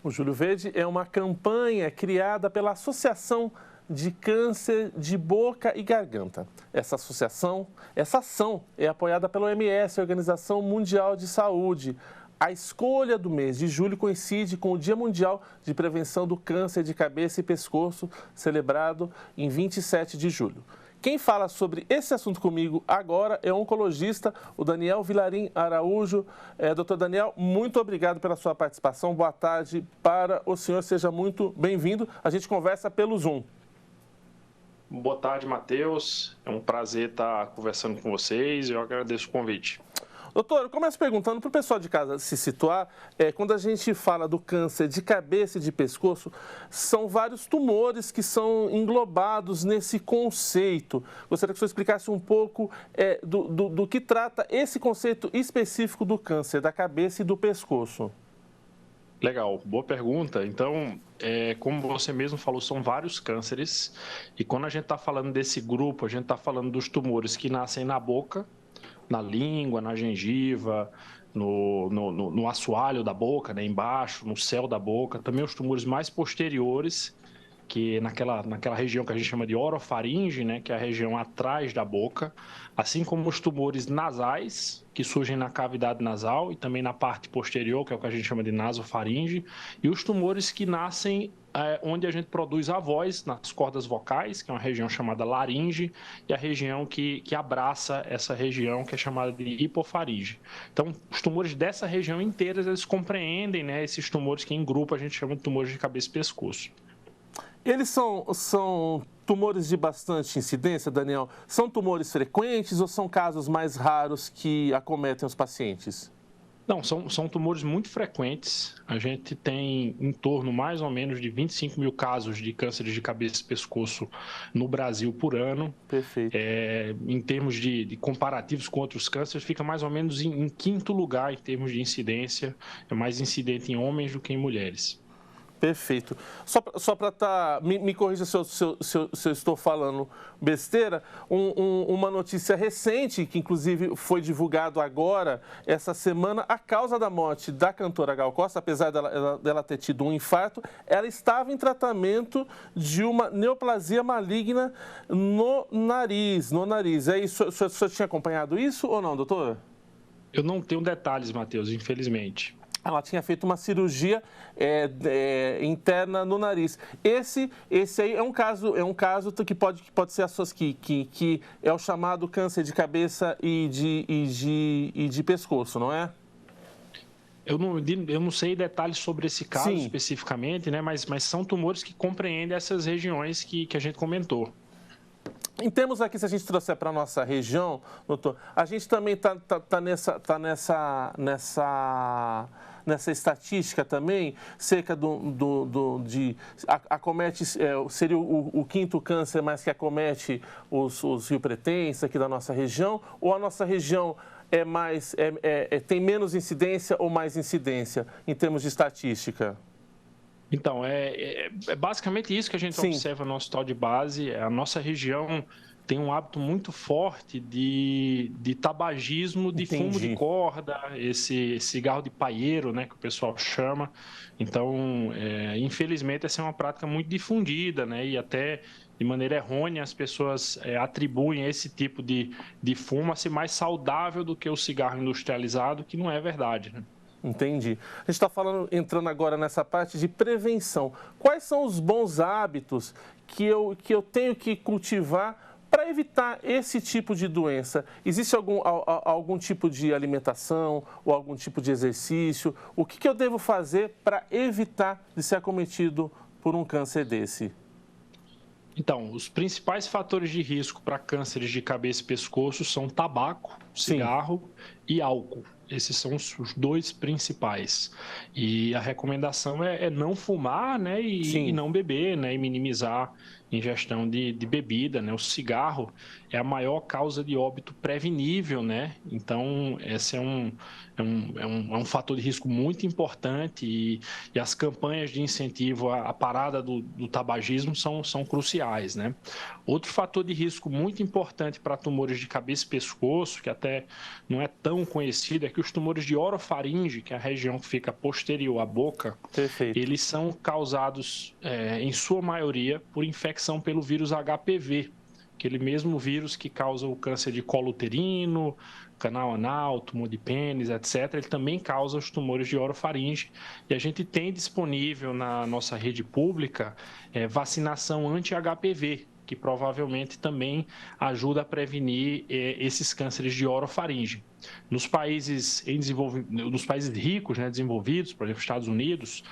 O Júlio Verde é uma campanha criada pela Associação de Câncer de Boca e Garganta. Essa ação é apoiada pela OMS, a Organização Mundial de Saúde. A escolha do mês de julho coincide com o Dia Mundial de Prevenção do Câncer de Cabeça e Pescoço, celebrado em 27 de julho. Quem fala sobre esse assunto comigo agora é o oncologista, o Daniel Vilarim Araújo. Doutor Daniel, muito obrigado pela sua participação. Boa tarde para o senhor, seja muito bem-vindo. A gente conversa pelo Zoom. Boa tarde, Matheus. É um prazer estar conversando com vocês e eu agradeço o convite. Doutor, eu começo perguntando para o pessoal de casa se situar. Quando a gente fala do câncer de cabeça e de pescoço, são vários tumores que são englobados nesse conceito. Gostaria que o senhor explicasse um pouco do que trata esse conceito específico do câncer da cabeça e do pescoço. Legal, boa pergunta. Então, como você mesmo falou, são vários cânceres. E quando a gente está falando desse grupo, a gente está falando dos tumores que nascem na boca, na língua, na gengiva, no assoalho da boca, né, embaixo, no céu da boca. Também os tumores mais posteriores, que naquela região que a gente chama de orofaringe, né, que é a região atrás da boca, assim como os tumores nasais, que surgem na cavidade nasal e também na parte posterior, que é o que a gente chama de nasofaringe, e os tumores que nascem onde a gente produz a voz, nas cordas vocais, que é uma região chamada laringe, e a região que abraça essa região, que é chamada de hipofaringe. Então, os tumores dessa região inteira, eles compreendem, né, esses tumores que em grupo a gente chama de tumores de cabeça e pescoço. Eles são tumores de bastante incidência, Daniel? São tumores frequentes ou são casos mais raros que acometem os pacientes? Não, são tumores muito frequentes. A gente tem em torno mais ou menos de 25 mil casos de cânceres de cabeça e pescoço no Brasil por ano. Perfeito. Em termos de comparativos com outros cânceres, fica mais ou menos em quinto lugar em termos de incidência. É mais incidente em homens do que em mulheres. Perfeito. Só para me corrija se eu estou falando besteira, uma notícia recente, que inclusive foi divulgado agora, essa semana, a causa da morte da cantora Gal Costa, apesar dela ter tido um infarto, ela estava em tratamento de uma neoplasia maligna no nariz. É isso? O senhor tinha acompanhado isso ou não, doutor? Eu não tenho detalhes, Matheus, infelizmente. Ela tinha feito uma cirurgia interna no nariz. Esse aí é um caso que pode ser que é o chamado câncer de cabeça e de pescoço, não é? Eu não sei detalhes sobre esse caso Sim, especificamente, né? Mas são tumores que compreendem essas regiões que a gente comentou. Em termos aqui, se a gente trouxer para a nossa região, doutor, a gente também está nessa estatística também, cerca acomete, seria o quinto câncer mais que acomete os riopretenses aqui da nossa região, ou a nossa região tem menos incidência ou mais incidência em termos de estatística? Então, é basicamente isso que a gente observa no hospital de base. A nossa região tem um hábito muito forte de tabagismo, de Entendi. fumo de corda, esse cigarro de paieiro, né, que o pessoal chama. Então, infelizmente, essa é uma prática muito difundida, né, e até de maneira errônea as pessoas atribuem esse tipo de fumo a ser mais saudável do que o cigarro industrializado, que não é verdade, né? Entendi. A gente está entrando agora nessa parte de prevenção. Quais são os bons hábitos que eu tenho que cultivar para evitar esse tipo de doença? Existe algum tipo de alimentação ou algum tipo de exercício? O que eu devo fazer para evitar de ser acometido por um câncer desse? Então, os principais fatores de risco para cânceres de cabeça e pescoço são tabaco, cigarro e álcool. Esses são os dois principais. E a recomendação é não fumar, né, e não beber, né, e minimizar ingestão de bebida, né? O cigarro é a maior causa de óbito prevenível, né? Então, esse é um fator de risco muito importante e as campanhas de incentivo à parada do tabagismo são cruciais, né? Outro fator de risco muito importante para tumores de cabeça e pescoço, que até não é tão conhecido, é que os tumores de orofaringe, que é a região que fica posterior à boca, Perfeito. eles são causados, em sua maioria, por infecção pelo vírus HPV, aquele mesmo vírus que causa o câncer de colo uterino, canal anal, tumor de pênis, etc. Ele também causa os tumores de orofaringe. E a gente tem disponível na nossa rede pública vacinação anti-HPV, que provavelmente também ajuda a prevenir esses cânceres de orofaringe. Nos países nos países ricos, né, desenvolvidos, por exemplo, Estados Unidos,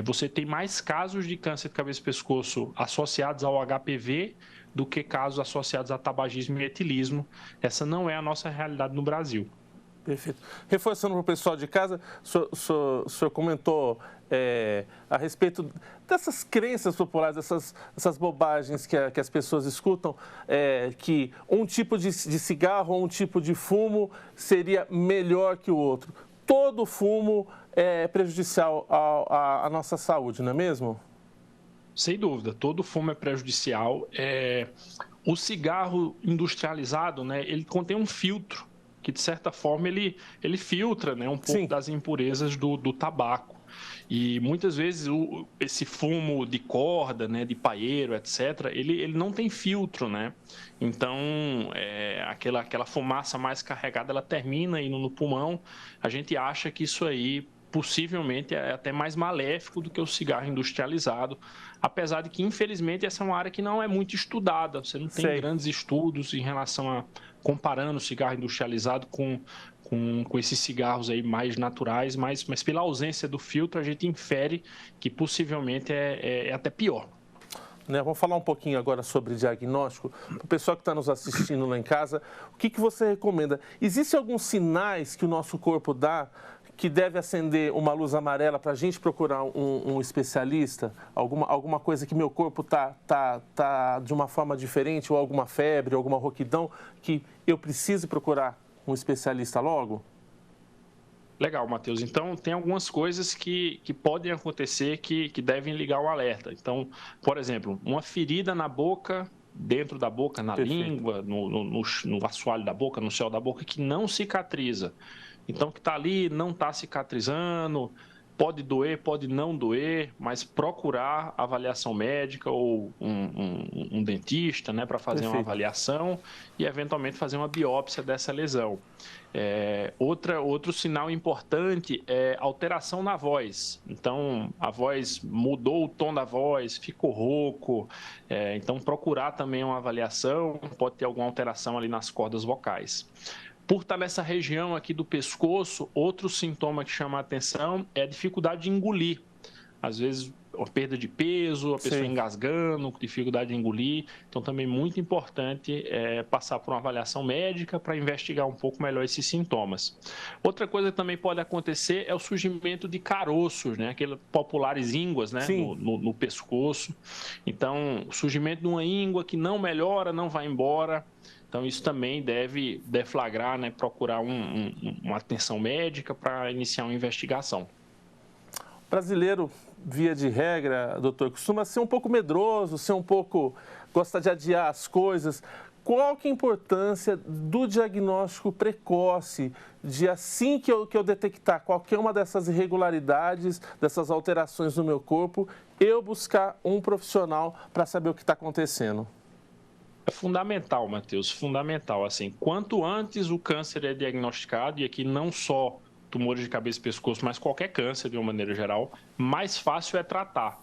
você tem mais casos de câncer de cabeça e pescoço associados ao HPV do que casos associados a tabagismo e etilismo. Essa não é a nossa realidade no Brasil. Perfeito. Reforçando para o pessoal de casa, o senhor comentou a respeito dessas crenças populares, essas bobagens que as pessoas escutam, que um tipo de cigarro ou um tipo de fumo seria melhor que o outro. Todo fumo é prejudicial à nossa saúde, não é mesmo? Sem dúvida, todo fumo é prejudicial. O cigarro industrializado, né, ele contém um filtro, que de certa forma ele filtra, né, um pouco Sim. das impurezas do tabaco. E muitas vezes esse fumo de corda, né, de paeiro, etc., ele não tem filtro, né? Então, aquela fumaça mais carregada, ela termina indo no pulmão. A gente acha que isso aí possivelmente é até mais maléfico do que o cigarro industrializado, apesar de que, infelizmente, essa é uma área que não é muito estudada. Você não tem grandes estudos em relação a comparando o cigarro industrializado com esses cigarros aí mais naturais, mas pela ausência do filtro, a gente infere que possivelmente é até pior. Vamos falar um pouquinho agora sobre diagnóstico. Para o pessoal que está nos assistindo lá em casa, o que você recomenda? Existem alguns sinais que o nosso corpo dá que deve acender uma luz amarela para a gente procurar um especialista? Alguma coisa que meu corpo tá de uma forma diferente, ou alguma febre, alguma rouquidão, que eu preciso procurar um especialista logo? Legal, Matheus. Então, tem algumas coisas que podem acontecer que devem ligar o alerta. Então, por exemplo, uma ferida na boca, dentro da boca, na Perfeito. língua, no assoalho da boca, no céu da boca, que não cicatriza. Então, que está ali, não está cicatrizando, pode doer, pode não doer, mas procurar avaliação médica ou um dentista, né, para fazer uma avaliação e, eventualmente, fazer uma biópsia dessa lesão. Outro sinal importante é alteração na voz. Então, a voz mudou o tom da voz, ficou rouco. Então, procurar também uma avaliação, pode ter alguma alteração ali nas cordas vocais. Por estar nessa região aqui do pescoço, outro sintoma que chama a atenção é a dificuldade de engolir. Às vezes, a perda de peso, a pessoa engasgando, dificuldade de engolir. Então, também muito importante passar por uma avaliação médica para investigar um pouco melhor esses sintomas. Outra coisa que também pode acontecer é o surgimento de caroços, né? Aqueles populares ínguas, né? No pescoço. Então, o surgimento de uma íngua que não melhora, não vai embora. Então, isso também deve deflagrar, né? Procurar uma atenção médica para iniciar uma investigação. Brasileiro, via de regra, doutor, costuma ser um pouco medroso, gosta de adiar as coisas. Qual que é a importância do diagnóstico precoce, de assim que eu detectar qualquer uma dessas irregularidades, dessas alterações no meu corpo, eu buscar um profissional para saber o que está acontecendo? É fundamental, Matheus, fundamental. Assim, quanto antes o câncer é diagnosticado, e aqui não só tumores de cabeça e pescoço, mas qualquer câncer de uma maneira geral, mais fácil é tratar.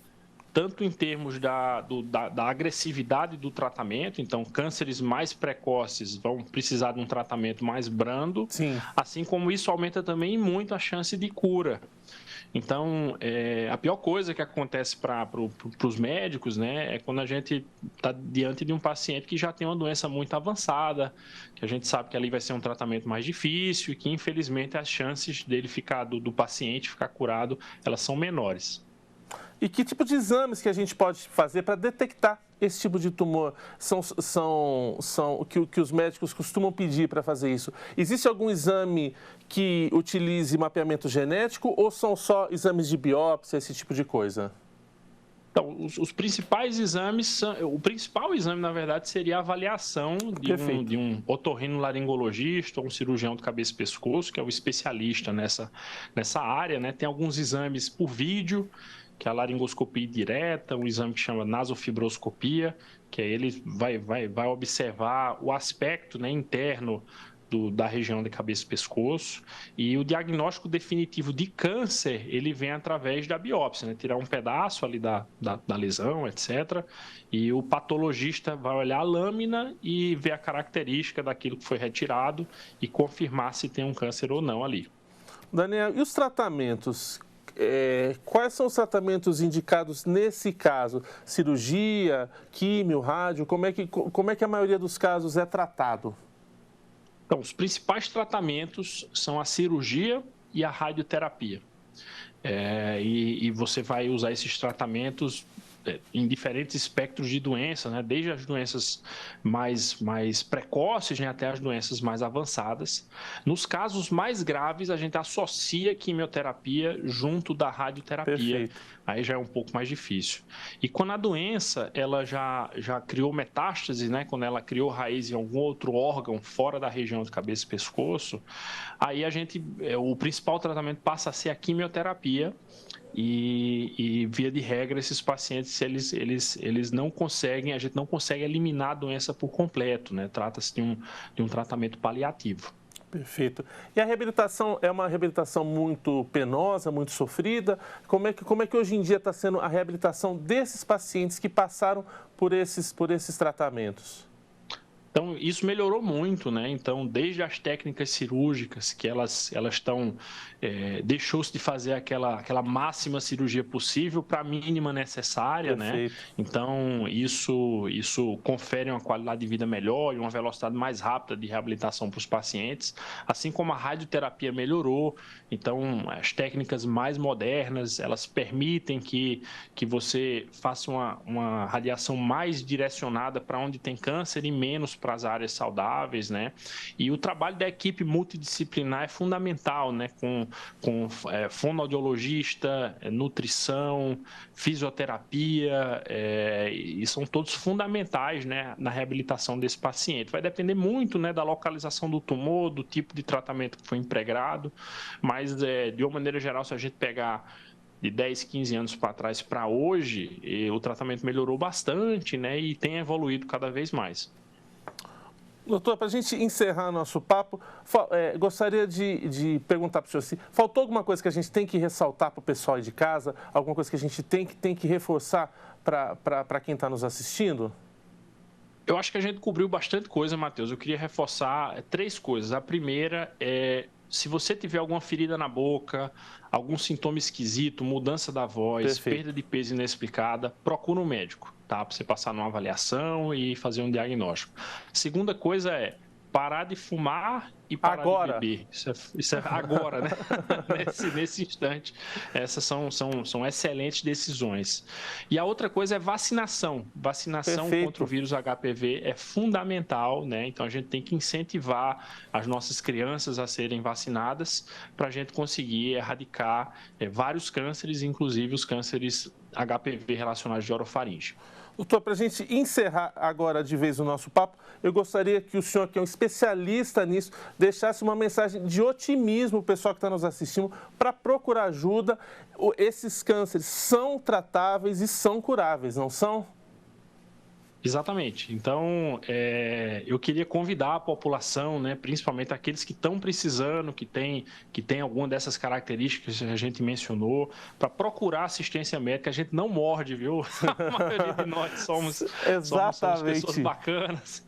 Tanto em termos da agressividade do tratamento, então cânceres mais precoces vão precisar de um tratamento mais brando, assim como isso aumenta também muito a chance de cura. Então, a pior coisa que acontece para os médicos, né, é quando a gente está diante de um paciente que já tem uma doença muito avançada, que a gente sabe que ali vai ser um tratamento mais difícil e que, infelizmente, as chances dele do paciente ficar curado, elas são menores. E que tipo de exames que a gente pode fazer para detectar esse tipo de tumor? Que os médicos costumam pedir para fazer isso. Existe algum exame que utilize mapeamento genético ou são só exames de biópsia, esse tipo de coisa? Então, os principais exames, o principal exame, na verdade, seria a avaliação de um otorrinolaringologista ou um cirurgião de cabeça e pescoço, que é o especialista nessa área, né? Tem alguns exames por vídeo, que é a laringoscopia direta, um exame que chama nasofibroscopia, que aí ele vai observar o aspecto, né, interno da região de cabeça e pescoço, e o diagnóstico definitivo de câncer, ele vem através da biópsia, né? Tirar um pedaço ali da lesão, etc. E o patologista vai olhar a lâmina e ver a característica daquilo que foi retirado e confirmar se tem um câncer ou não ali. Daniel, e os tratamentos? Quais são os tratamentos indicados nesse caso? Cirurgia, químio, rádio? Como é que a maioria dos casos é tratado? Então, os principais tratamentos são a cirurgia e a radioterapia. E você vai usar esses tratamentos em diferentes espectros de doença, né? Desde as doenças mais precoces, né, até as doenças mais avançadas. Nos casos mais graves, a gente associa quimioterapia junto da radioterapia. Perfeito. Aí já é um pouco mais difícil. E quando a doença ela já criou metástase, né, quando ela criou raiz em algum outro órgão fora da região de cabeça e pescoço, aí o principal tratamento passa a ser a quimioterapia. E via de regra, esses pacientes, eles não conseguem, a gente não consegue eliminar a doença por completo, né? Trata-se de um tratamento paliativo. Perfeito. E a reabilitação é uma reabilitação muito penosa, muito sofrida? Como é que hoje em dia está sendo a reabilitação desses pacientes que passaram por esses tratamentos? Então, isso melhorou muito, né? Então, desde as técnicas cirúrgicas, que elas estão... deixou-se de fazer aquela máxima cirurgia possível para a mínima necessária, Perfeito. né? Então, isso confere uma qualidade de vida melhor e uma velocidade mais rápida de reabilitação para os pacientes, assim como a radioterapia melhorou. Então, as técnicas mais modernas, elas permitem que você faça uma radiação mais direcionada para onde tem câncer e menos para as áreas saudáveis, né? E o trabalho da equipe multidisciplinar é fundamental, né? Com fonoaudiologista, nutrição, fisioterapia, e são todos fundamentais, né, na reabilitação desse paciente. Vai depender muito, né, da localização do tumor, do tipo de tratamento que foi empregado, mas de uma maneira geral, se a gente pegar de 10, 15 anos para trás para hoje, o tratamento melhorou bastante, né, e tem evoluído cada vez mais. Doutor, para a gente encerrar nosso papo, gostaria de perguntar para o senhor se faltou alguma coisa que a gente tem que ressaltar para o pessoal aí de casa, alguma coisa que a gente tem que reforçar para quem está nos assistindo? Eu acho que a gente cobriu bastante coisa, Matheus. Eu queria reforçar 3 coisas. A primeira é, se você tiver alguma ferida na boca, algum sintoma esquisito, mudança da voz, Perfeito. Perda de peso inexplicada, procura um médico, tá? Para você passar numa avaliação e fazer um diagnóstico. Segunda coisa é parar de fumar e parar de beber. Isso é agora, né? nesse instante. Essas são excelentes decisões. E a outra coisa é vacinação. Vacinação Perfeito. contra o vírus HPV é fundamental, né? Então a gente tem que incentivar as nossas crianças a serem vacinadas para a gente conseguir erradicar vários cânceres, inclusive os cânceres HPV relacionados de orofaringe. Doutor, para a gente encerrar agora de vez o nosso papo, eu gostaria que o senhor, que é um especialista nisso, deixasse uma mensagem de otimismo para o pessoal que está nos assistindo para procurar ajuda. Esses cânceres são tratáveis e são curáveis, não são? Exatamente. Então, eu queria convidar a população, né, principalmente aqueles que estão precisando, que tem alguma dessas características que a gente mencionou, para procurar assistência médica. A gente não morde, viu? A maioria de nós somos pessoas bacanas.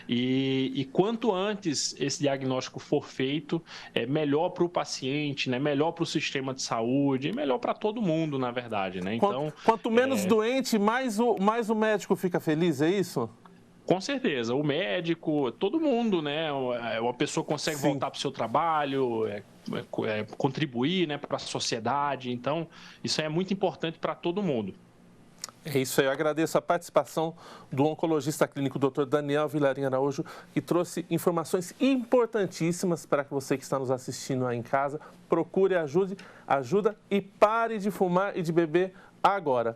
E quanto antes esse diagnóstico for feito, é melhor para o paciente, né, melhor para o sistema de saúde, e melhor para todo mundo, na verdade, né? Então, quanto menos doente, mais o médico fica feliz, é isso? Com certeza, o médico, todo mundo, né? Uma pessoa consegue Sim. voltar para o seu trabalho, contribuir, né, para a sociedade. Então, isso é muito importante para todo mundo. É isso aí, eu agradeço a participação do oncologista clínico Dr. Daniel Vilarim Araújo, que trouxe informações importantíssimas para que você que está nos assistindo aí em casa procure ajuda e pare de fumar e de beber agora.